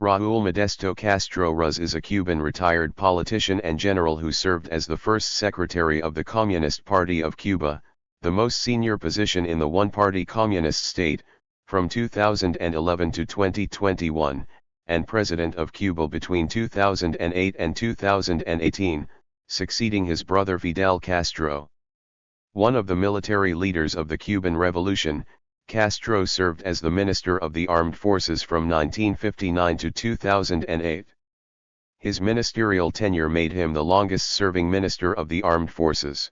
Raúl Modesto Castro Ruz is a Cuban retired politician and general who served as the first secretary of the Communist Party of Cuba, the most senior position in the one-party communist state, from 2011 to 2021, and President of Cuba between 2008 and 2018, succeeding his brother Fidel Castro. One of the military leaders of the Cuban Revolution, Castro served as the Minister of the Armed Forces from 1959 to 2008. His ministerial tenure made him the longest-serving Minister of the Armed Forces.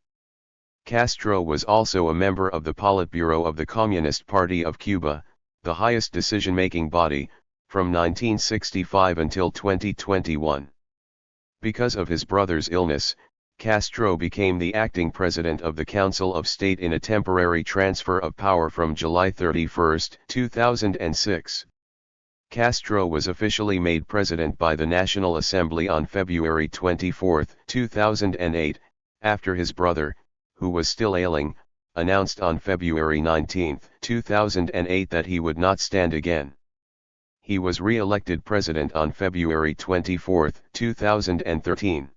Castro was also a member of the Politburo of the Communist Party of Cuba, the highest decision-making body, from 1965 until 2021. Because of his brother's illness, Castro became the acting president of the Council of State in a temporary transfer of power from July 31, 2006. Castro was officially made president by the National Assembly on February 24, 2008, after his brother, who was still ailing, announced on February 19, 2008 that he would not stand again. He was re-elected president on February 24, 2013.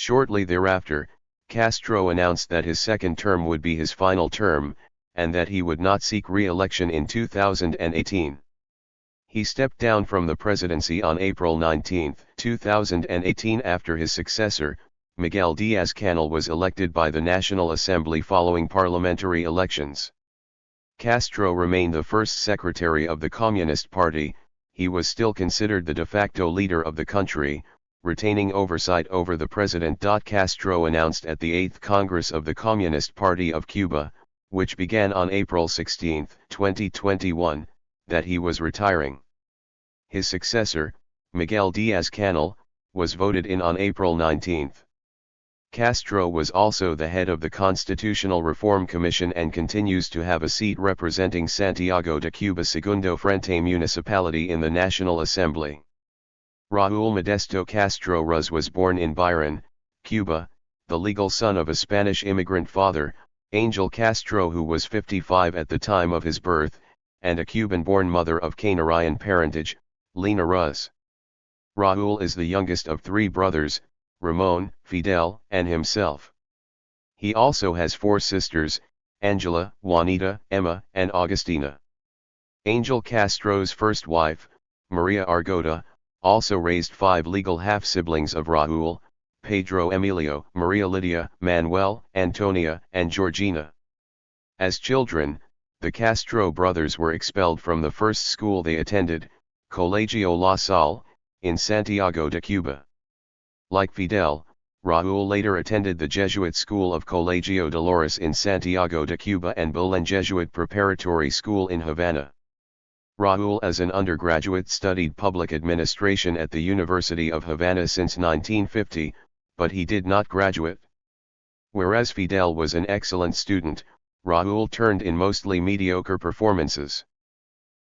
Shortly thereafter, Castro announced that his second term would be his final term, and that he would not seek re-election in 2018. He stepped down from the presidency on April 19, 2018 after his successor, Miguel Díaz-Canel, was elected by the National Assembly following parliamentary elections. Castro remained the first secretary of the Communist Party. He was still considered the de facto leader of the country, retaining oversight over the president. Castro announced at the 8th Congress of the Communist Party of Cuba, which began on April 16, 2021, that he was retiring. His successor, Miguel Díaz-Canel, was voted in on April 19. Castro was also the head of the Constitutional Reform Commission and continues to have a seat representing Santiago de Cuba Segundo Frente municipality in the National Assembly. Raúl Modesto Castro Ruz was born in Byron, Cuba, the legal son of a Spanish immigrant father, Angel Castro, who was 55 at the time of his birth, and a Cuban-born mother of Canarian parentage, Lena Ruz. Raúl is the youngest of three brothers, Ramon, Fidel, and himself. He also has four sisters, Angela, Juanita, Emma, and Augustina. Angel Castro's first wife, Maria Argota, also raised five legal half-siblings of Raúl: Pedro Emilio, Maria Lydia, Manuel, Antonia, and Georgina. As children, the Castro brothers were expelled from the first school they attended, Colegio La Salle, in Santiago de Cuba. Like Fidel, Raúl later attended the Jesuit school of Colegio Dolores in Santiago de Cuba and Belen Jesuit Preparatory School in Havana. Raúl, as an undergraduate, studied public administration at the University of Havana since 1950, but he did not graduate. Whereas Fidel was an excellent student, Raúl turned in mostly mediocre performances.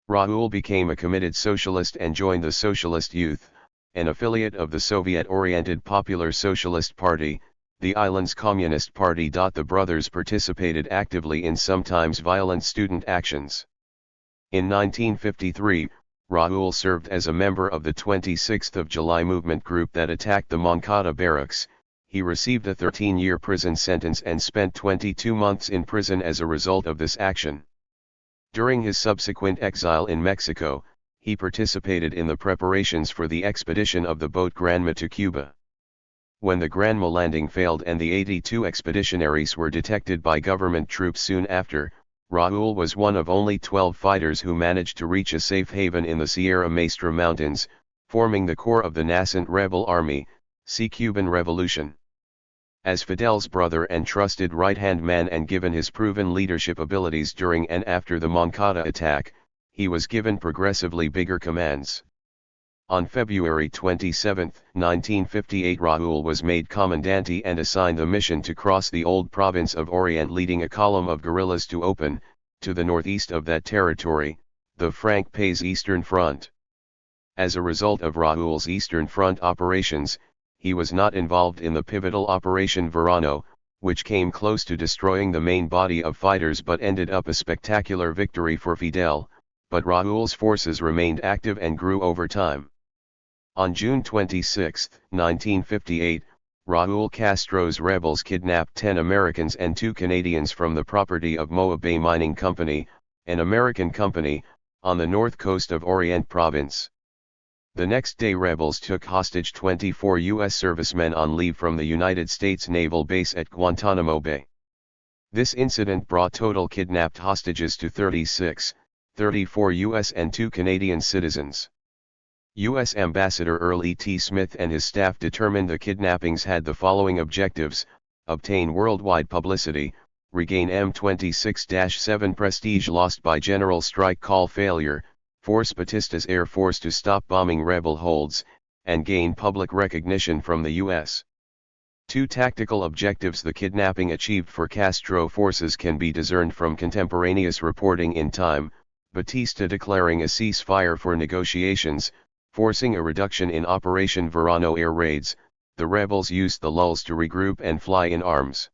Raúl became a committed socialist and joined the Socialist Youth, an affiliate of the Soviet-oriented Popular Socialist Party, the island's Communist Party. The brothers participated actively in sometimes violent student actions. In 1953, Raúl served as a member of the 26th of July movement group that attacked the Moncada barracks. He received a 13-year prison sentence and spent 22 months in prison as a result of this action. During his subsequent exile in Mexico, he participated in the preparations for the expedition of the boat Granma to Cuba. When the Granma landing failed and the 82 expeditionaries were detected by government troops soon after, Raúl was one of only 12 fighters who managed to reach a safe haven in the Sierra Maestra Mountains, forming the core of the nascent rebel army. See Cuban Revolution. As Fidel's brother and trusted right-hand man, and given his proven leadership abilities during and after the Moncada attack, he was given progressively bigger commands. On February 27, 1958, Raúl was made commandante and assigned the mission to cross the old province of Orient, leading a column of guerrillas to open, to the northeast of that territory, the Franc-Pay's Eastern Front. As a result of Raúl's Eastern Front operations, he was not involved in the pivotal Operation Verano, which came close to destroying the main body of fighters but ended up a spectacular victory for Fidel, but Raúl's forces remained active and grew over time. On June 26, 1958, Raúl Castro's rebels kidnapped 10 Americans and 2 Canadians from the property of Moa Bay Mining Company, an American company, on the north coast of Orient Province. The next day rebels took hostage 24 U.S. servicemen on leave from the United States Naval Base at Guantanamo Bay. This incident brought total kidnapped hostages to 36, 34 U.S. and 2 Canadian citizens. U.S. Ambassador Earl E. T. Smith and his staff determined the kidnappings had the following objectives: obtain worldwide publicity, regain M26-7 prestige lost by general strike call failure, force Batista's Air Force to stop bombing rebel holds, and gain public recognition from the U.S. Two tactical objectives the kidnapping achieved for Castro forces can be discerned from contemporaneous reporting in time: Batista declaring a ceasefire for negotiations, forcing a reduction in Operation Verano air raids. The rebels used the lulls to regroup and fly in arms.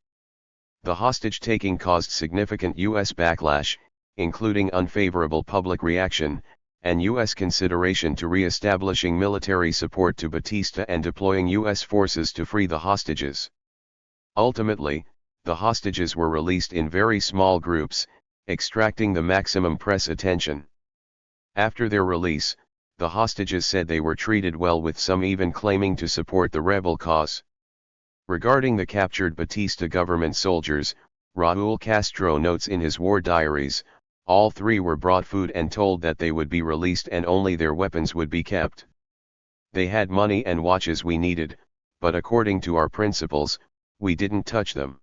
The hostage-taking caused significant U.S. backlash, including unfavorable public reaction, and U.S. consideration to re-establishing military support to Batista and deploying U.S. forces to free the hostages. Ultimately, the hostages were released in very small groups, extracting the maximum press attention. After their release, the hostages said they were treated well, with some even claiming to support the rebel cause. Regarding the captured Batista government soldiers, Raúl Castro notes in his war diaries, all 3 were brought food and told that they would be released and only their weapons would be kept. They had money and watches we needed, but according to our principles, we didn't touch them.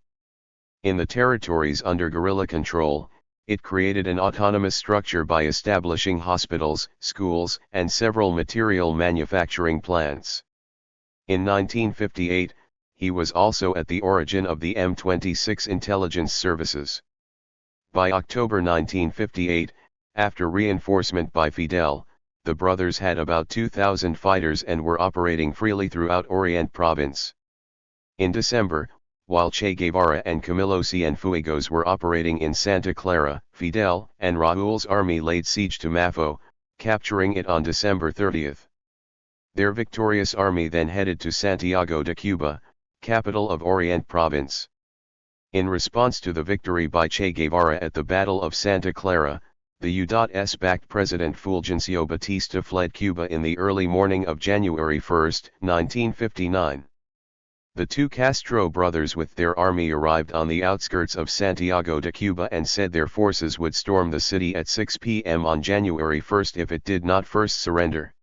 In the territories under guerrilla control, it created an autonomous structure by establishing hospitals, schools, and several material manufacturing plants. In 1958, he was also at the origin of the M26 intelligence services. By October 1958, after reinforcement by Fidel, the brothers had about 2,000 fighters and were operating freely throughout Orient Province. In December, while Che Guevara and Camilo Cienfuegos were operating in Santa Clara, Fidel and Raúl's army laid siege to Mafo, capturing it on December 30. Their victorious army then headed to Santiago de Cuba, capital of Orient Province. In response to the victory by Che Guevara at the Battle of Santa Clara, the U.S.-backed President Fulgencio Batista fled Cuba in the early morning of January 1, 1959. The 2 Castro brothers with their army arrived on the outskirts of Santiago de Cuba and said their forces would storm the city at 6 p.m. on January 1 if it did not first surrender.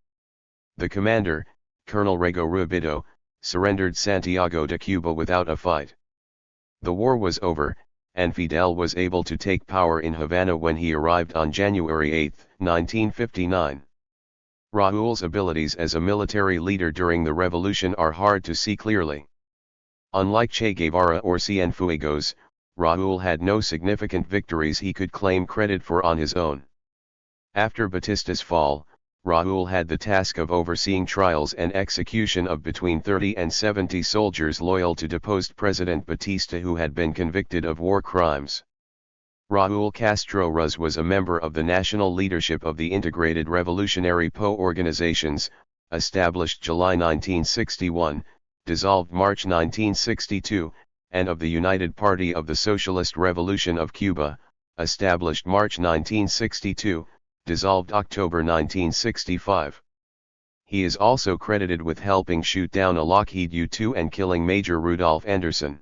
The commander, Colonel Rego Rubido, surrendered Santiago de Cuba without a fight. The war was over, and Fidel was able to take power in Havana when he arrived on January 8, 1959. Raúl's abilities as a military leader during the revolution are hard to see clearly. Unlike Che Guevara or Cienfuegos, Raúl had no significant victories he could claim credit for on his own. After Batista's fall, Raúl had the task of overseeing trials and execution of between 30 and 70 soldiers loyal to deposed President Batista who had been convicted of war crimes. Raúl Castro Ruz was a member of the national leadership of the Integrated Revolutionary PO organizations, established July 1961, dissolved March 1962, and of the United Party of the Socialist Revolution of Cuba, established March 1962, dissolved October 1965. He is also credited with helping shoot down a Lockheed U-2 and killing Major Rudolph Anderson.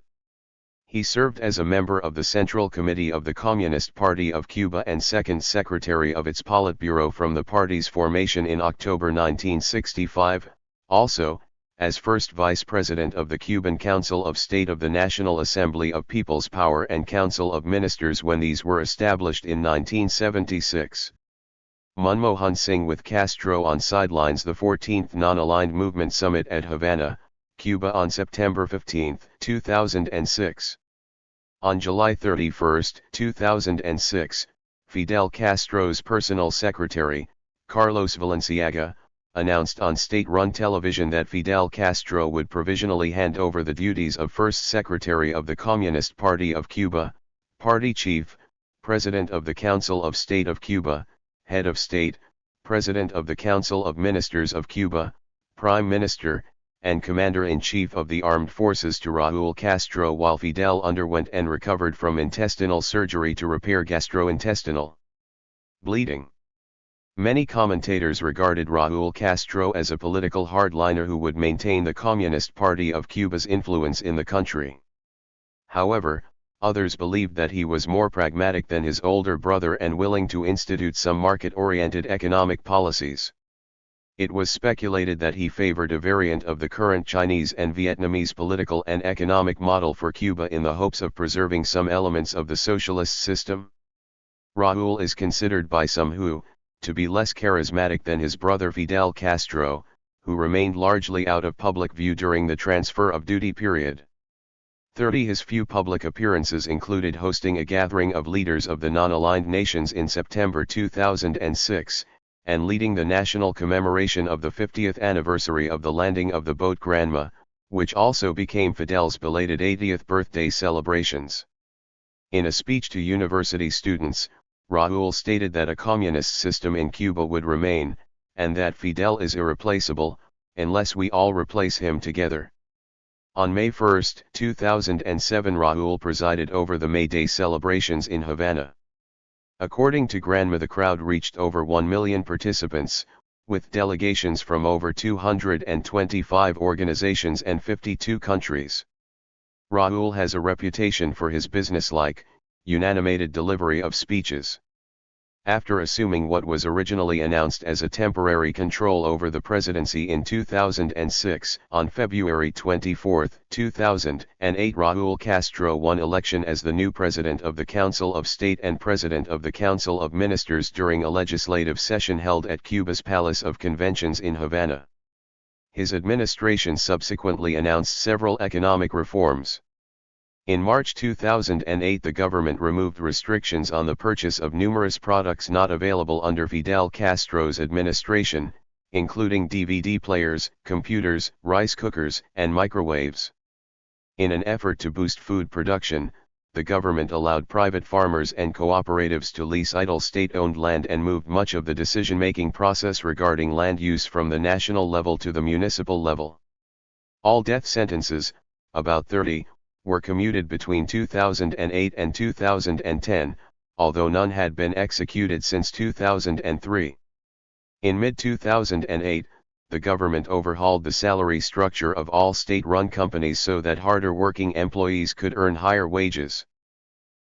He served as a member of the Central Committee of the Communist Party of Cuba and second secretary of its Politburo from the party's formation in October 1965, also, as first vice president of the Cuban Council of State of the National Assembly of People's Power and Council of Ministers when these were established in 1976. Manmohan Singh with Castro on sidelines the 14th Non-Aligned Movement Summit at Havana, Cuba on September 15, 2006. On July 31, 2006, Fidel Castro's personal secretary, Carlos Valenciaga, announced on state-run television that Fidel Castro would provisionally hand over the duties of first secretary of the Communist Party of Cuba, party chief, president of the Council of State of Cuba, head of state, president of the Council of Ministers of Cuba, Prime Minister, and Commander-in-Chief of the Armed Forces to Raúl Castro while Fidel underwent and recovered from intestinal surgery to repair gastrointestinal bleeding. Many commentators regarded Raúl Castro as a political hardliner who would maintain the Communist Party of Cuba's influence in the country. However, others believed that he was more pragmatic than his older brother and willing to institute some market-oriented economic policies. It was speculated that he favored a variant of the current Chinese and Vietnamese political and economic model for Cuba in the hopes of preserving some elements of the socialist system. Raúl is considered by some to be less charismatic than his brother Fidel Castro, who remained largely out of public view during the transfer of duty period. His few public appearances included hosting a gathering of leaders of the non-aligned nations in September 2006, and leading the national commemoration of the 50th anniversary of the landing of the boat Granma, which also became Fidel's belated 80th birthday celebrations. In a speech to university students, Raúl stated that a communist system in Cuba would remain, and that Fidel is irreplaceable, unless we all replace him together. On May 1, 2007, Raúl presided over the May Day celebrations in Havana. According to Granma, the crowd reached over 1 million participants, with delegations from over 225 organizations and 52 countries. Raúl has a reputation for his businesslike, unanimated delivery of speeches. After assuming what was originally announced as a temporary control over the presidency in 2006, on February 24, 2008, Raúl Castro won election as the new President of the Council of State and President of the Council of Ministers during a legislative session held at Cuba's Palace of Conventions in Havana. His administration subsequently announced several economic reforms. In March 2008, the government removed restrictions on the purchase of numerous products not available under Fidel Castro's administration, including DVD players, computers, rice cookers, and microwaves. In an effort to boost food production, the government allowed private farmers and cooperatives to lease idle state-owned land and moved much of the decision-making process regarding land use from the national level to the municipal level. All death sentences, about 30, were commuted between 2008 and 2010, although none had been executed since 2003. In mid-2008, the government overhauled the salary structure of all state-run companies so that harder-working employees could earn higher wages.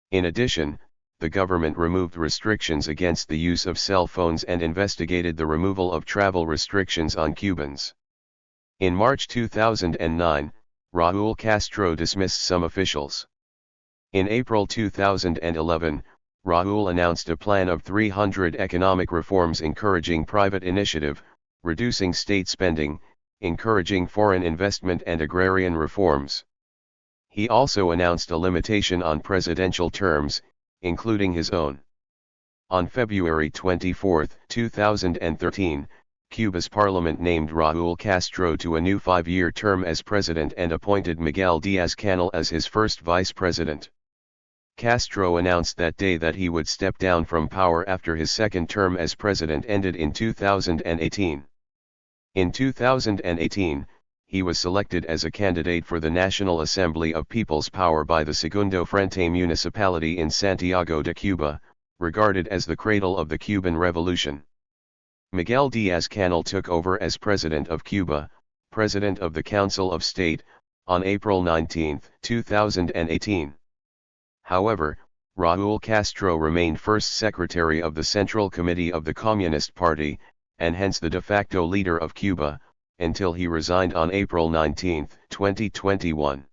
In addition, the government removed restrictions against the use of cell phones and investigated the removal of travel restrictions on Cubans. In March 2009, Raúl Castro dismissed some officials. In April 2011, Raúl announced a plan of 300 economic reforms encouraging private initiative, reducing state spending, encouraging foreign investment and agrarian reforms. He also announced a limitation on presidential terms, including his own. On February 24, 2013, Cuba's parliament named Raúl Castro to a new 5-year term as president and appointed Miguel Díaz-Canel as his first vice president. Castro announced that day that he would step down from power after his second term as president ended in 2018. In 2018, he was selected as a candidate for the National Assembly of People's Power by the Segundo Frente municipality in Santiago de Cuba, regarded as the cradle of the Cuban Revolution. Miguel Díaz-Canel took over as President of Cuba, President of the Council of State, on April 19, 2018. However, Raúl Castro remained first Secretary of the Central Committee of the Communist Party, and hence the de facto leader of Cuba, until he resigned on April 19, 2021.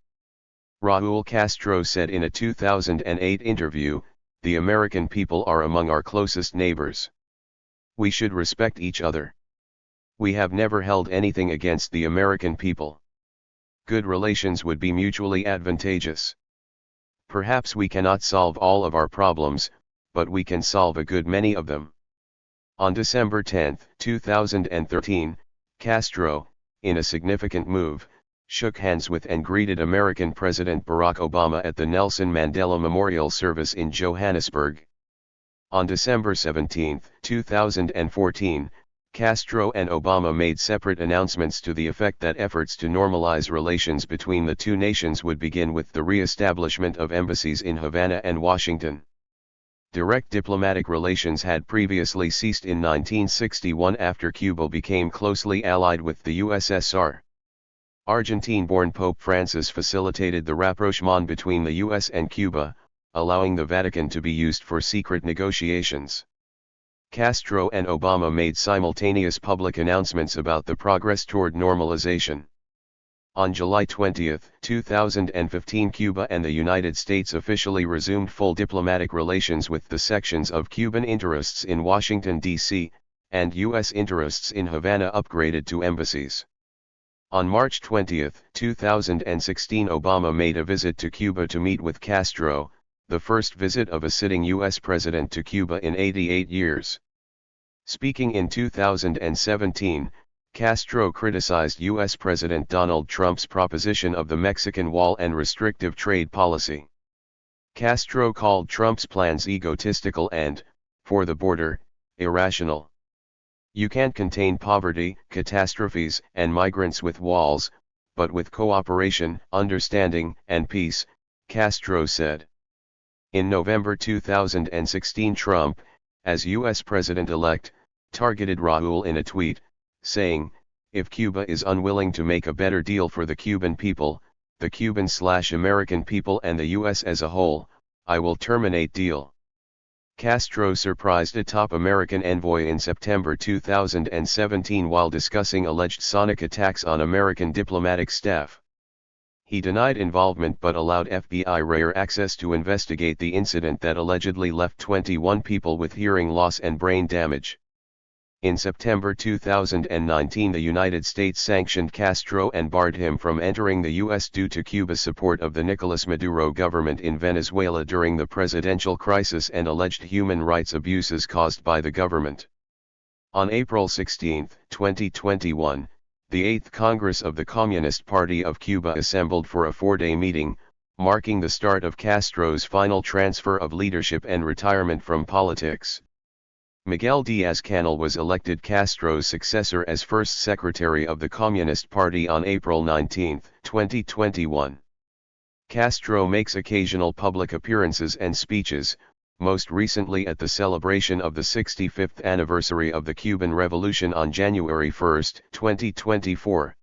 Raúl Castro said in a 2008 interview, "The American people are among our closest neighbors. We should respect each other. We have never held anything against the American people. Good relations would be mutually advantageous. Perhaps we cannot solve all of our problems, but we can solve a good many of them." On December 10, 2013, Castro, in a significant move, shook hands with and greeted American President Barack Obama at the Nelson Mandela Memorial Service in Johannesburg. On December 17, 2014, Castro and Obama made separate announcements to the effect that efforts to normalize relations between the two nations would begin with the re-establishment of embassies in Havana and Washington. Direct diplomatic relations had previously ceased in 1961 after Cuba became closely allied with the USSR. Argentine-born Pope Francis facilitated the rapprochement between the US and Cuba, allowing the Vatican to be used for secret negotiations. Castro and Obama made simultaneous public announcements about the progress toward normalization. On July 20, 2015, Cuba and the United States officially resumed full diplomatic relations with the sections of Cuban interests in Washington, D.C., and U.S. interests in Havana upgraded to embassies. On March 20, 2016, Obama made a visit to Cuba to meet with Castro, the first visit of a sitting U.S. president to Cuba in 88 years. Speaking in 2017, Castro criticized U.S. President Donald Trump's proposition of the Mexican Wall and restrictive trade policy. Castro called Trump's plans egotistical and, for the border, irrational. You can't contain poverty, catastrophes, and migrants with walls, but with cooperation, understanding, and peace, Castro said. In November 2016, Trump, as U.S. President-elect, targeted Raúl in a tweet, saying, "If Cuba is unwilling to make a better deal for the Cuban people, the Cuban/American people and the U.S. as a whole, I will terminate deal." Castro surprised a top American envoy in September 2017 while discussing alleged sonic attacks on American diplomatic staff. He denied involvement but allowed FBI rare access to investigate the incident that allegedly left 21 people with hearing loss and brain damage. In September 2019, the United States sanctioned Castro and barred him from entering the U.S. due to Cuba's support of the Nicolas Maduro government in Venezuela during the presidential crisis and alleged human rights abuses caused by the government. On April 16, 2021, the 8th Congress of the Communist Party of Cuba assembled for a 4-day meeting, marking the start of Castro's final transfer of leadership and retirement from politics. Miguel Díaz-Canel was elected Castro's successor as first secretary of the Communist Party on April 19, 2021. Castro makes occasional public appearances and speeches, most recently at the celebration of the 65th anniversary of the Cuban Revolution on January 1, 2024.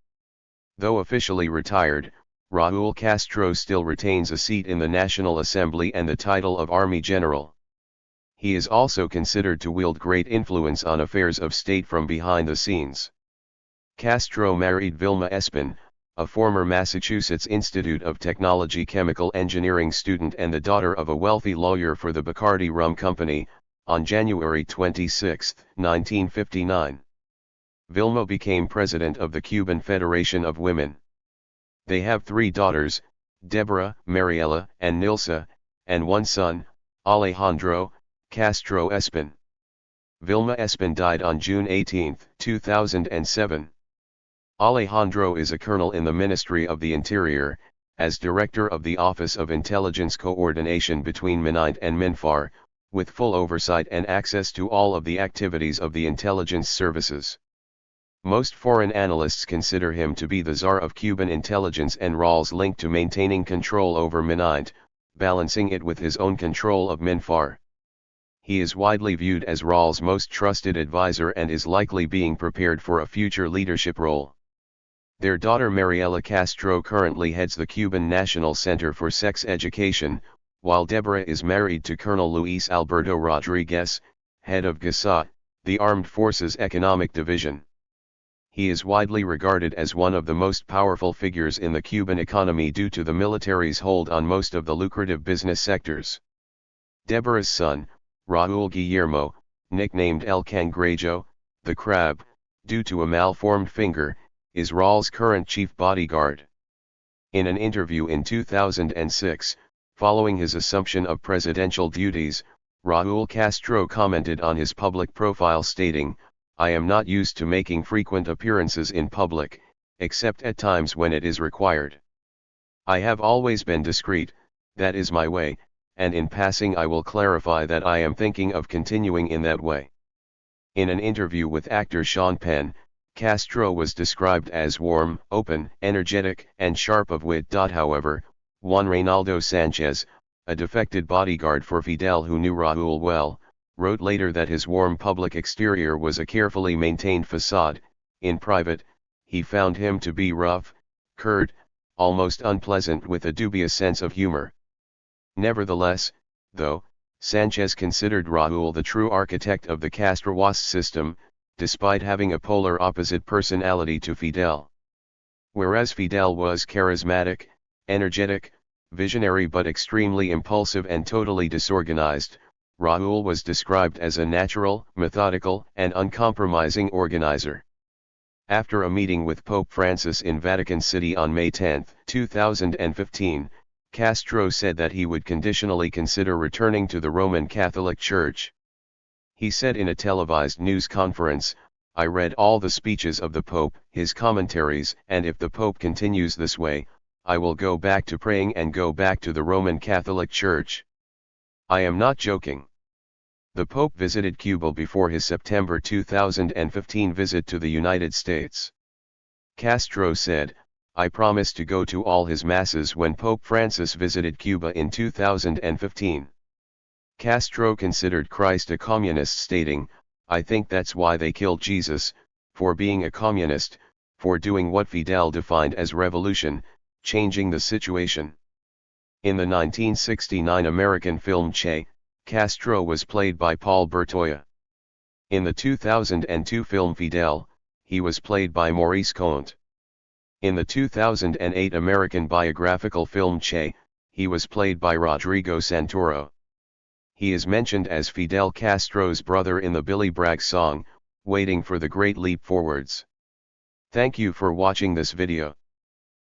Though officially retired, Raúl Castro still retains a seat in the National Assembly and the title of Army General. He is also considered to wield great influence on affairs of state from behind the scenes. Castro married Vilma Espin, a former Massachusetts Institute of Technology chemical engineering student and the daughter of a wealthy lawyer for the Bacardi Rum Company, on January 26, 1959. Vilma became president of the Cuban Federation of Women. They have 3 daughters, Deborah, Mariela, and Nilsa, and 1 son, Alejandro Castro Espin. Vilma Espin died on June 18, 2007. Alejandro is a colonel in the Ministry of the Interior, as Director of the Office of Intelligence Coordination between MININT and MINFAR, with full oversight and access to all of the activities of the intelligence services. Most foreign analysts consider him to be the czar of Cuban intelligence and Raúl's link to maintaining control over MININT, balancing it with his own control of MINFAR. He is widely viewed as Raúl's most trusted advisor and is likely being prepared for a future leadership role. Their daughter Mariela Castro currently heads the Cuban National Center for Sex Education, while Deborah is married to Colonel Luis Alberto Rodriguez, head of GASA, the Armed Forces Economic Division. He is widely regarded as one of the most powerful figures in the Cuban economy due to the military's hold on most of the lucrative business sectors. Deborah's son, Raúl Guillermo, nicknamed El Cangrejo, the Crab, due to a malformed finger, is Raúl's current chief bodyguard. In an interview in 2006, following his assumption of presidential duties, Raúl Castro commented on his public profile stating, "I am not used to making frequent appearances in public, except at times when it is required. I have always been discreet, that is my way, and in passing I will clarify that I am thinking of continuing in that way." In an interview with actor Sean Penn, Castro was described as warm, open, energetic, and sharp of wit. However, Juan Reynaldo Sanchez, a defected bodyguard for Fidel who knew Raúl well, wrote later that his warm public exterior was a carefully maintained facade. In private, he found him to be rough, curt, almost unpleasant with a dubious sense of humor. Nevertheless, though, Sanchez considered Raúl the true architect of the Castroist system, despite having a polar opposite personality to Fidel. Whereas Fidel was charismatic, energetic, visionary but extremely impulsive and totally disorganized, Raúl was described as a natural, methodical, and uncompromising organizer. After a meeting with Pope Francis in Vatican City on May 10, 2015, Castro said that he would conditionally consider returning to the Roman Catholic Church. He said in a televised news conference, "I read all the speeches of the Pope, his commentaries, and if the Pope continues this way, I will go back to praying and go back to the Roman Catholic Church. I am not joking." The Pope visited Cuba before his September 2015 visit to the United States. Castro said, "I promised to go to all his masses when Pope Francis visited Cuba in 2015. Castro considered Christ a communist, stating, "I think that's why they killed Jesus, for being a communist, for doing what Fidel defined as revolution, changing the situation." In the 1969 American film Che, Castro was played by Paul Bertoia. In the 2002 film Fidel, he was played by Maurice Comte. In the 2008 American biographical film Che, he was played by Rodrigo Santoro. He is mentioned as Fidel Castro's brother in the Billy Bragg song, "Waiting for the Great Leap Forwards." Thank you for watching this video.